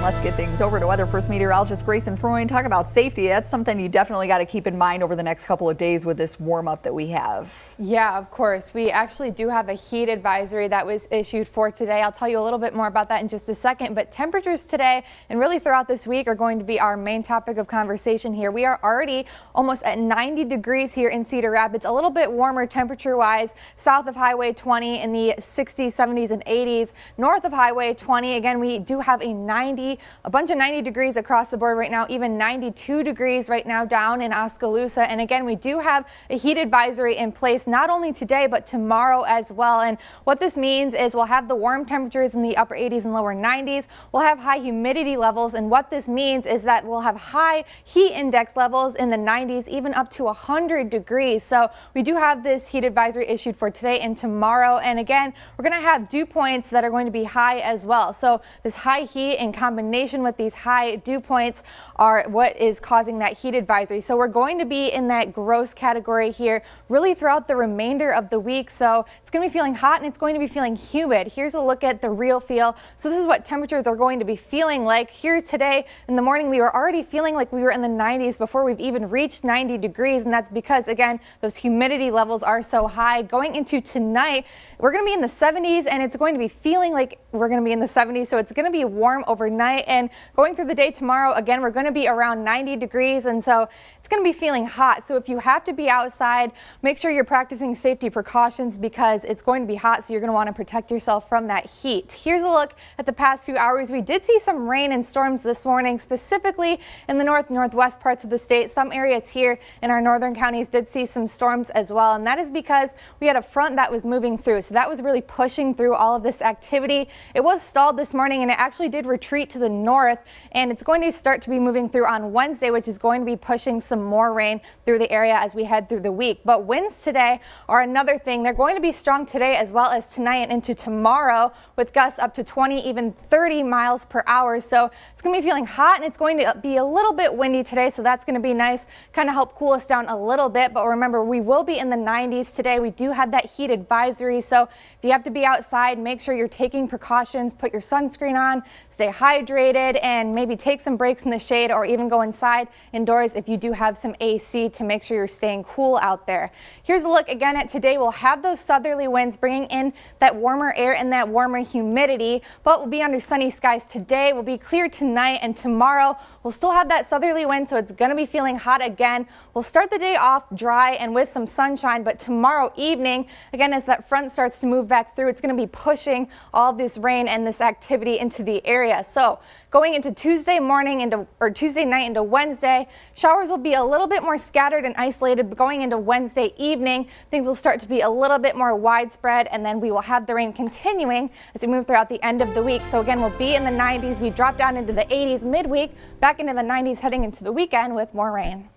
Let's get things over to Weather First meteorologist Grayson Freund. Talk about safety. That's something you definitely got to keep in mind over the next couple of days with this warm up that we have. Yeah, of course. We actually do have a heat advisory that was issued for today. I'll tell you a little bit more about that in just a second. But temperatures today and really throughout this week are going to be our main topic of conversation here. We are already almost at 90 degrees here in Cedar Rapids, a little bit warmer temperature wise south of Highway 20 in the 60s, 70s and 80s. North of Highway 20, again, we do have a bunch of 90 degrees across the board right now, even 92 degrees right now down in Oskaloosa. And again, we do have a heat advisory in place not only today but tomorrow as well. And what this means is we'll have the warm temperatures in the upper 80s and lower 90s. We'll have high humidity levels, and what this means is that we'll have high heat index levels in the 90s, even up to 100 degrees. So we do have this heat advisory issued for today and tomorrow. And again, we're going to have dew points that are going to be high as well. So this high heat in combination with these high dew points are what is causing that heat advisory. So we're going to be in that gross category here really throughout the remainder of the week. So it's going to be feeling hot and it's going to be feeling humid. Here's a look at the real feel. So this is what temperatures are going to be feeling like. Here today in the morning, we were already feeling like we were in the 90s before we've even reached 90 degrees. And that's because, again, those humidity levels are so high. Going into tonight, we're going to be in the 70s and it's going to be feeling like we're going to be in the 70s. So it's going to be warm overnight, and going through the day tomorrow, again, we're going to be around 90 degrees. And so it's going to be feeling hot. So if you have to be outside, make sure you're practicing safety precautions because it's going to be hot. So you're going to want to protect yourself from that heat. Here's a look at the past few hours. We did see some rain and storms this morning, specifically in the northwest parts of the state. Some areas here in our northern counties did see some storms as well. And that is because we had a front that was moving through. So that was really pushing through all of this activity. It was stalled this morning and it actually did retreat to the north, and it's going to start to be moving through on Wednesday, which is going to be pushing some more rain through the area as we head through the week. But winds today are another thing. They're going to be strong today as well as tonight and into tomorrow, with gusts up to 20, even 30 miles per hour. So it's going to be feeling hot and it's going to be a little bit windy today. So that's going to be nice, kind of help cool us down a little bit. But remember, we will be in the 90s today. We do have that heat advisory. So if you have to be outside, make sure you're taking precautions, put your sunscreen on, stay hydrated, and maybe take some breaks in the shade or even go inside indoors if you do have some AC to make sure you're staying cool out there. Here's a look again at today. We'll have those southerly winds bringing in that warmer air and that warmer humidity, but we'll be under sunny skies today. We'll be clear tonight, and tomorrow we'll still have that southerly wind, so it's going to be feeling hot again. We'll start the day off dry and with some sunshine, but tomorrow evening, again, as that front starts to move back through, it's going to be pushing all this rain and this activity into the area. So going into Tuesday morning or Tuesday night into Wednesday, showers will be a little bit more scattered and isolated, but going into Wednesday evening, things will start to be a little bit more widespread, and then we will have the rain continuing as we move throughout the end of the week. So again, we'll be in the 90s. We drop down into the 80s midweek, back into the 90s heading into the weekend with more rain.